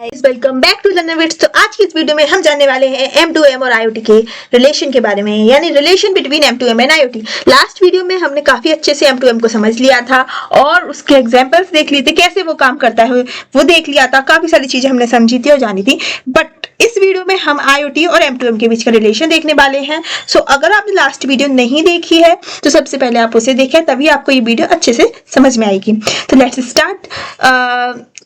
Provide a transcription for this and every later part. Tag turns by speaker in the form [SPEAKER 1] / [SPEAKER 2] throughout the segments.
[SPEAKER 1] Guys, welcome back to Learner Wits. तो आज की इस वीडियो में हम जानने वाले हैं M2M और IoT के रिलेशन के बारे में, यानी relation between M2M and IoT। Last video में हमने काफी अच्छे से M2M को समझ लिया था और उसके एग्जांपल्स देख लिए थे, कैसे वो काम करता है वो देख लिया था, काफी सारी चीजें हमने समझी थी और जानी थी। बट इस वीडियो में हम IoT और M2M के बीच का रिलेशन देखने वाले हैं। सो अगर आपने लास्ट वीडियो नहीं देखी है तो सबसे पहले आप उसे देखें, तभी आपको ये वीडियो अच्छे से समझ में आएगी। तो लेट्स स्टार्ट।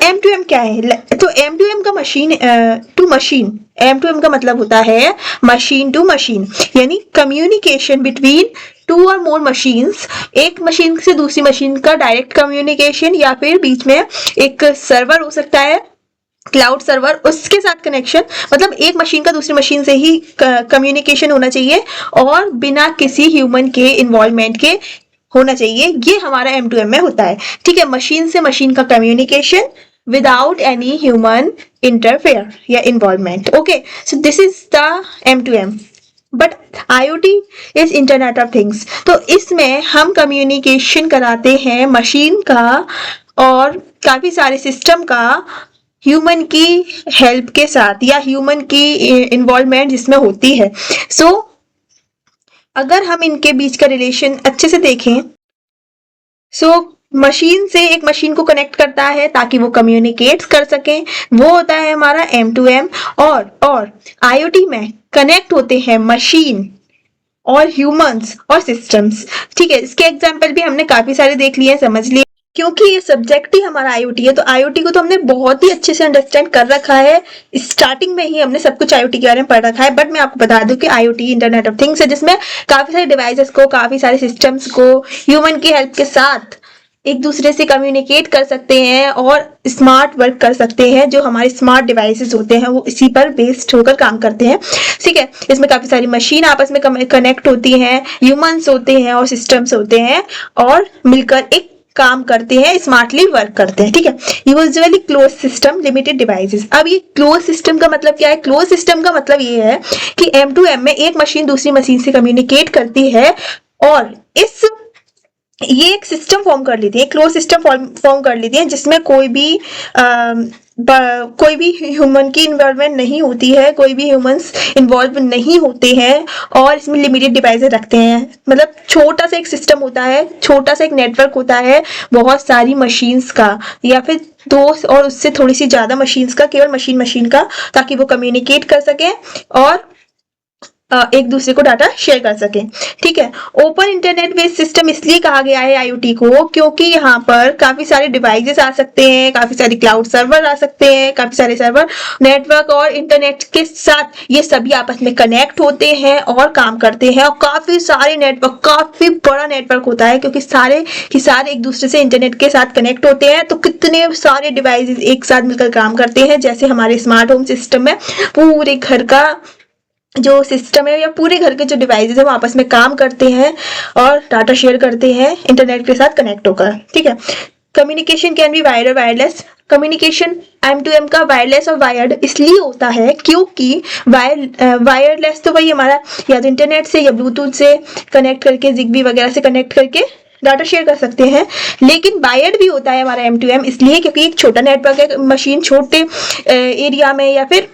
[SPEAKER 1] M2M क्या है? तो M2M का मशीन टू मशीन, M2M का मतलब होता है मशीन टू मशीन, यानी कम्युनिकेशन बिटवीन टू और मोर मशीन्स। एक मशीन से दूसरी मशीन का डायरेक्ट कम्युनिकेशन, या फिर बीच में एक सर्वर हो सकता है, क्लाउड सर्वर, उसके साथ कनेक्शन। मतलब एक मशीन का दूसरी मशीन से ही कम्युनिकेशन होना चाहिए और बिना किसी ह्यूमन के इन्वॉल्वमेंट के होना चाहिए। ये हमारा M2M में होता है। ठीक है, मशीन से मशीन का communication without any human interfere या involvement. Okay, so this is the M2M। But IoT is internet of things. तो इसमें हम कम्युनिकेशन कराते हैं मशीन का और काफी सारे सिस्टम का ह्यूमन की हेल्प के साथ, या ह्यूमन की इन्वॉल्वमेंट जिसमें होती है। सो अगर हम इनके बीच का रिलेशन अच्छे से देखें, मशीन से एक मशीन को कनेक्ट करता है ताकि वो कम्युनिकेट कर सके, वो होता है हमारा M2M। और IoT में कनेक्ट होते हैं मशीन और ह्यूमंस और सिस्टम्स। ठीक है, इसके एग्जाम्पल भी हमने काफी सारे देख लिए, समझ लिए। क्योंकि ये सब्जेक्ट ही हमारा IoT है, तो IoT को तो हमने बहुत ही अच्छे से अंडरस्टैंड कर रखा है। स्टार्टिंग में ही हमने सब कुछ IoT के बारे में पढ़ रखा है। बट मैं आपको बता दूं कि IoT इंटरनेट ऑफ थिंग्स है, जिसमें काफी सारे डिवाइसेस को, काफी सारे सिस्टम्स को ह्यूमन की हेल्प के साथ एक दूसरे से कम्युनिकेट कर सकते हैं और स्मार्ट वर्क कर सकते हैं। जो हमारे स्मार्ट डिवाइसेस होते हैं वो इसी पर बेस्ड होकर काम करते हैं। ठीक है, इसमें काफी सारी मशीन आपस में कनेक्ट होती हैं, ह्यूमंस होते हैं और सिस्टम्स होते हैं, और मिलकर एक काम करते हैं, स्मार्टली वर्क करते हैं। ठीक है, usually close system limited devices. अब ये क्लोज सिस्टम का मतलब क्या है? क्लोज सिस्टम का मतलब ये है कि M2M में एक मशीन दूसरी मशीन से कम्युनिकेट करती है और ये एक सिस्टम फॉर्म कर लेती है, क्लोज सिस्टम फॉर्म कर लेती है, जिसमें कोई भी ह्यूमन की इन्वॉल्वमेंट नहीं होती है, कोई भी ह्यूमंस इन्वॉल्व नहीं होते हैं, और इसमें लिमिटेड डिवाइसेस रखते हैं। मतलब छोटा सा एक सिस्टम होता है, छोटा सा एक नेटवर्क होता है बहुत सारी मशीन्स का, या फिर दो और उससे थोड़ी सी ज्यादा मशीन्स का, केवल मशीन का, ताकि वो कम्युनिकेट कर सके और एक दूसरे को डाटा शेयर कर सके। ठीक है, ओपन इंटरनेट बेस्ड सिस्टम इसलिए कहा गया है IoT को, क्योंकि यहाँ पर काफी सारे डिवाइसेस आ सकते हैं, काफी सारे क्लाउड सर्वर आ सकते हैं, काफी सारे सर्वर नेटवर्क और इंटरनेट के साथ ये सभी आपस में कनेक्ट होते हैं और काम करते हैं। और काफी सारे नेटवर्क, काफी बड़ा नेटवर्क होता है, क्योंकि सारे के सारे एक दूसरे से इंटरनेट के साथ कनेक्ट होते हैं। तो कितने सारे डिवाइसेस एक साथ मिलकर काम करते हैं, जैसे हमारे स्मार्ट होम सिस्टम में पूरे घर का जो सिस्टम है या पूरे घर के जो डिवाइसेस है वो आपस में काम करते हैं और डाटा शेयर करते हैं इंटरनेट के साथ कनेक्ट होकर। ठीक है, कम्युनिकेशन कैन बी वायर्ड और वायरलेस। कम्युनिकेशन M2M का वायरलेस और वायर्ड इसलिए होता है क्योंकि वायरलेस तो वही हमारा या तो इंटरनेट से या ब्लूटूथ से कनेक्ट करके, ZigBee वगैरह से कनेक्ट करके डाटा शेयर कर सकते हैं। लेकिन वायर्ड भी होता है हमारा M2M इसलिए क्योंकि एक छोटा नेटवर्क है, मशीन छोटे एरिया में या फिर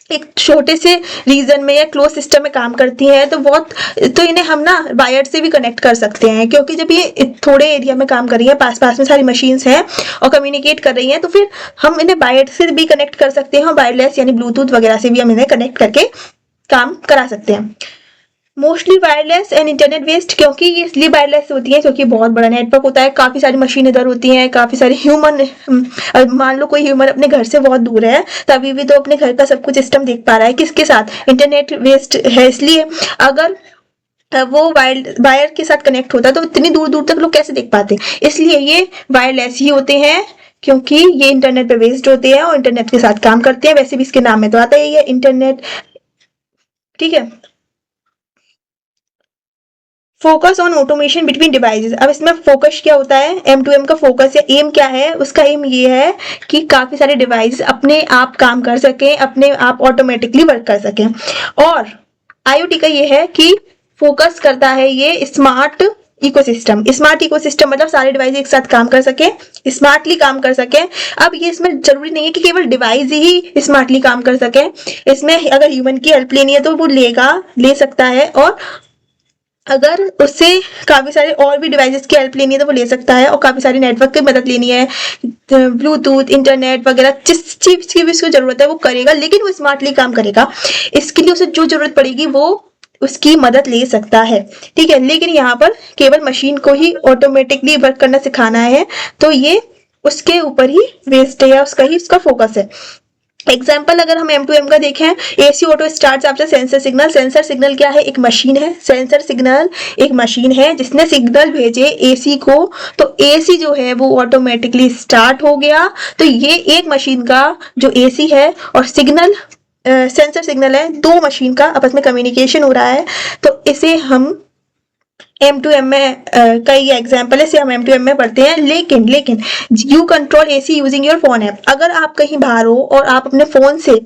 [SPEAKER 1] एक छोटे से रीजन में या क्लोज सिस्टम में काम करती है, तो इन्हें हम ना वायर्ड से भी कनेक्ट कर सकते हैं। क्योंकि जब ये थोड़े एरिया में काम कर रही है, पास में सारी मशीन्स हैं और कम्युनिकेट कर रही हैं, तो फिर हम इन्हें वायर्ड से भी कनेक्ट कर सकते हैं, वायरलेस यानी ब्लूटूथ वगैरह से भी हम इन्हें कनेक्ट करके काम करा सकते हैं। Mostly wireless and internet based, क्योंकि ये इसलिए वायरलेस होती है क्योंकि बहुत बड़ा नेटवर्क होता है, काफी सारी मशीन इधर होती हैं, काफी सारे ह्यूमन, मान लो कोई ह्यूमन अपने घर से बहुत दूर है, तभी भी तो अपने घर का सब कुछ सिस्टम देख पा रहा है। किसके साथ? इंटरनेट बेस्ड है। इसलिए अगर वो वायर के साथ कनेक्ट होता तो इतनी दूर दूर तक लोग कैसे देख पाते? इसलिए ये वायरलेस ही होते हैं, क्योंकि ये इंटरनेट पे बेस्ड होते हैं और इंटरनेट के साथ काम करते हैं। वैसे भी इसके नाम में तो आता है ये इंटरनेट। ठीक है, focus on automation between devices. अब इसमें फोकस क्या होता है? M2M का फोकस या एम क्या है? उसका एम ये है कि काफी सारे डिवाइस अपने आप काम कर सकें, अपने आप ऑटोमेटिकली वर्क कर सकें। और IoT का ये है कि फोकस करता है ये स्मार्ट इकोसिस्टम। स्मार्ट इकोसिस्टम मतलब सारे डिवाइस एक साथ काम कर सके, स्मार्टली काम कर सके। अब ये इसमें जरूरी नहीं है कि केवल डिवाइस ही स्मार्टली काम कर सके, इसमें अगर ह्यूमन की हेल्प लेनी है तो वो ले सकता है, और अगर उससे काफी सारे और भी डिवाइसेस की हेल्प लेनी है तो वो ले सकता है, और काफी सारी नेटवर्क की मदद लेनी है, ब्लूटूथ, इंटरनेट वगैरह जिस चीज की भी उसको जरूरत है वो करेगा, लेकिन वो स्मार्टली काम करेगा। इसके लिए उसे जो जरूरत पड़ेगी वो उसकी मदद ले सकता है, ठीक है। लेकिन यहाँ पर केवल मशीन को ही ऑटोमेटिकली वर्क करना सिखाना है, तो ये उसके ऊपर ही बेस्ड है, या उसका फोकस है। एग्जाम्पल अगर हम M2M का देखें, AC auto start after sensor signal. Sensor signal क्या है? एक मशीन है। सेंसर सिग्नल एक मशीन है जिसने सिग्नल भेजे एसी को, तो एसी जो है वो ऑटोमेटिकली स्टार्ट हो गया। तो ये एक मशीन का जो एसी है और सिग्नल सेंसर सिग्नल है, दो मशीन का आपस में कम्युनिकेशन हो रहा है, तो इसे हम M2M में कई एग्जाम्पल है, इसे हम M2M में पढ़ते हैं। लेकिन you control AC using your phone app. अगर आप कहीं बाहर हो और आप अपने फोन से,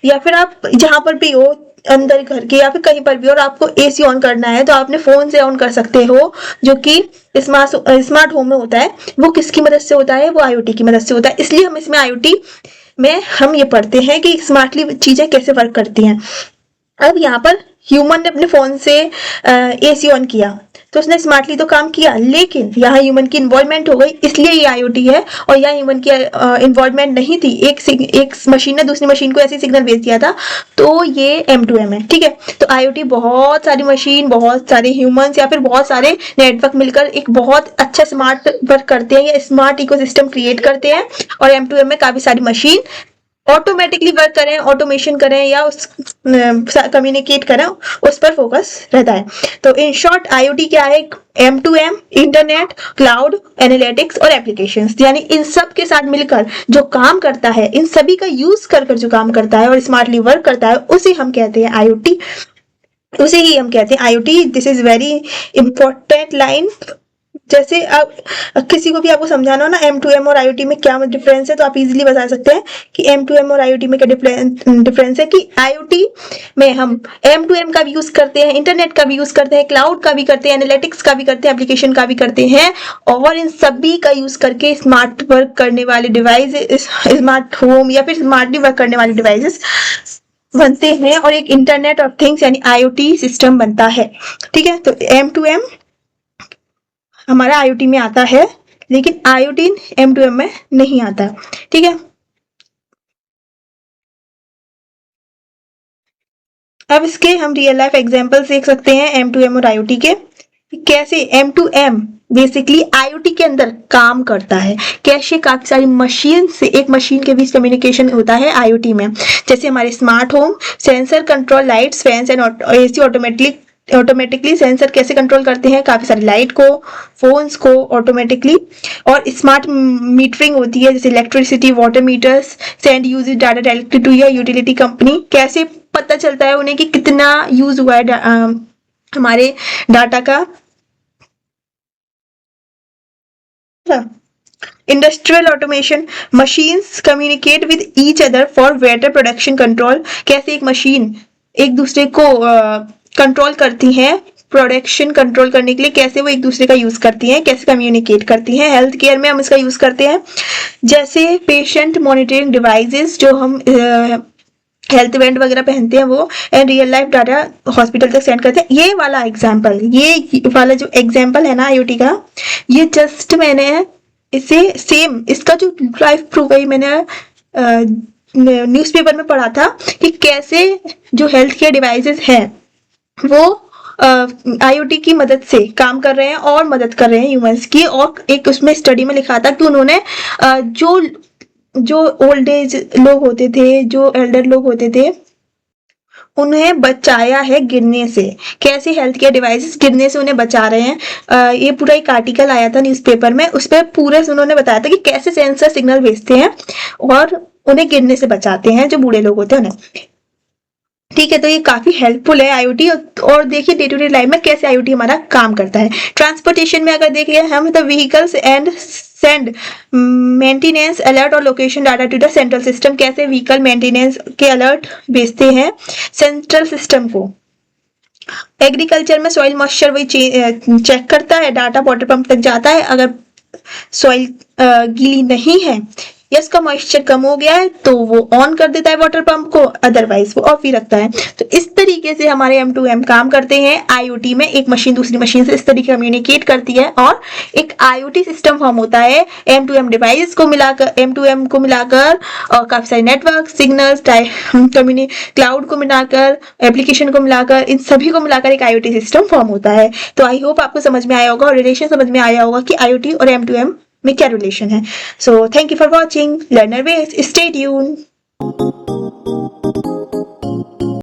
[SPEAKER 1] या फिर आप जहां पर भी हो, अंदर घर के या फिर कहीं पर भी, और आपको एसी ऑन करना है तो आप अपने फोन से ऑन कर सकते हो, जो कि स्मार्ट होम में होता है। वो किसकी मदद से होता है? वो IoT की मदद से होता है। इसलिए हम इसमें IoT में हम ये पढ़ते हैं कि स्मार्टली चीजें कैसे वर्क करती हैं। अब यहाँ पर ह्यूमन ने अपने फोन से एसी ऑन किया तो उसने स्मार्टली तो काम किया, लेकिन यहाँ ह्यूमन की इन्वॉल्वमेंट हो गई, इसलिए ये IoT है। और यहाँ ह्यूमन की इन्वॉल्वमेंट नहीं थी, एक मशीन ने दूसरी मशीन को ऐसे सिग्नल भेज दिया था, तो ये M2M है, ठीक है। तो IoT बहुत सारी मशीन, बहुत सारे ह्यूमंस या फिर बहुत सारे नेटवर्क मिलकर एक बहुत अच्छा स्मार्ट वर्क करते हैं, या स्मार्ट इकोसिस्टम क्रिएट करते हैं। और M2M में काफी सारी मशीन ऑटोमेटिकली वर्क करें, ऑटोमेशन करें, या उस कम्युनिकेट करें, उस पर फोकस रहता है। तो इन शॉर्ट IoT क्या है? M2M इंटरनेट, क्लाउड, एनालिटिक्स और एप्लीकेशंस, यानी इन सब के साथ मिलकर जो काम करता है, इन सभी का यूज कर जो काम करता है और स्मार्टली वर्क करता है, उसे हम कहते हैं IoT। उसे ही हम कहते हैं IoT। This is very important line. जैसे अब किसी को भी आपको समझाना हो ना M2M और IoT में क्या डिफरेंस है, तो आप इजीली बता सकते हैं कि M2M और IoT में क्या डिफरेंस है। कि IoT में हम M2M का भी यूज करते हैं, इंटरनेट का भी यूज करते हैं, क्लाउड का भी करते हैं, एनालिटिक्स का भी करते हैं, एप्लीकेशन का भी करते हैं, और इन सभी का यूज करके स्मार्ट वर्क करने वाले डिवाइस, स्मार्ट होम या फिर स्मार्टली वर्क करने वाले डिवाइसेस बनते हैं, और एक इंटरनेट ऑफ थिंग्स यानी IoT सिस्टम बनता है, ठीक है। तो M2M हमारा IoT में आता है, लेकिन IoT M2M में नहीं आता, ठीक है। अब इसके हम रियल लाइफ एग्जांपल देख सकते हैं M2M और IoT के, कैसे M2M बेसिकली IoT के अंदर काम करता है। कैसे? काफी सारी मशीन से एक मशीन के बीच कम्युनिकेशन होता है IoT में, जैसे हमारे smart home, sensor control lights, fans and AC automatically sensor कैसे कंट्रोल करते हैं काफी सारी लाइट को, फोन्स को ऑटोमेटिकली। और स्मार्ट मीटरिंग होती है, जैसे electricity, water meters send use data directly to your utility company. कैसे पता चलता है उन्हें कि कितना यूज हुआ है हमारे डाटा का। Industrial automation, machines communicate with each other for better production control. कैसे एक मशीन एक दूसरे को कंट्रोल करती हैं प्रोडक्शन कंट्रोल करने के लिए, कैसे वो एक दूसरे का यूज करती हैं, कैसे कम्युनिकेट करती हैं। हेल्थ केयर में हम इसका यूज करते हैं, जैसे पेशेंट मॉनिटरिंग डिवाइसेस जो हम हेल्थ बैंड वगैरह पहनते हैं वो, and real life data hospital तक सेंड करते हैं। ये वाला एग्जाम्पल, ये वाला जो एग्जाम्पल है ना IoT का, ये जस्ट मैंने इसे सेम इसका जो लाइफ प्रूफ है मैंने न्यूज़पेपर में पढ़ा था कि कैसे जो हेल्थ केयर डिवाइसेस हैं वो IoT की मदद से काम कर रहे हैं और मदद कर रहे हैं ह्यूमंस की। और एक उसमें स्टडी में लिखा था कि उन्होंने जो ओल्ड एज लोग होते थे, जो एल्डर लोग होते थे, उन्हें बचाया है गिरने से। कैसे हेल्थ केयर डिवाइसेस गिरने से उन्हें बचा रहे हैं। ये पूरा एक आर्टिकल आया था न्यूज़पेपर में, उस पर पूरे उन्होंने बताया था कि कैसे सेंसर सिग्नल भेजते हैं और उन्हें गिरने से बचाते हैं, जो बूढ़े लोग होते हैं उन्हें, ठीक है। तो ये काफी हेल्पफुल है IoT। और देखिए डे टू डे लाइफ में कैसे IoT हमारा काम करता है। ट्रांसपोर्टेशन में अगर देखिए हम, the vehicles and send maintenance alert और location data to the central system. कैसे व्हीकल मेंटेनेंस के अलर्ट भेजते हैं सेंट्रल सिस्टम को, एग्रीकल्चर में सॉइल मॉइस्चर वही चेक करता है, डाटा वाटर पंप तक जाता है। अगर सॉइल गीली नहीं है या उसका मॉइस्चर कम हो गया है तो वो ऑन कर देता है वाटर पंप को, अदरवाइज वो ऑफ ही रखता है। तो इस तरीके से हमारे M2M काम करते हैं। IoT में एक मशीन दूसरी मशीन से इस तरीके कम्युनिकेट करती है और एक IoT सिस्टम फॉर्म होता है M2M डिवाइस को मिलाकर, M2M को मिलाकर और काफी सारे नेटवर्क सिग्नल्स क्लाउड को मिलाकर, एप्लीकेशन को मिलाकर, इन सभी को मिलाकर एक IoT सिस्टम फॉर्म होता है। तो आई होप आपको समझ में आया होगा और रिलेशन समझ में आया होगा कि IoT और M2M में क्या रिलेशन है। So thank you for watching Learner Ways, stay tuned.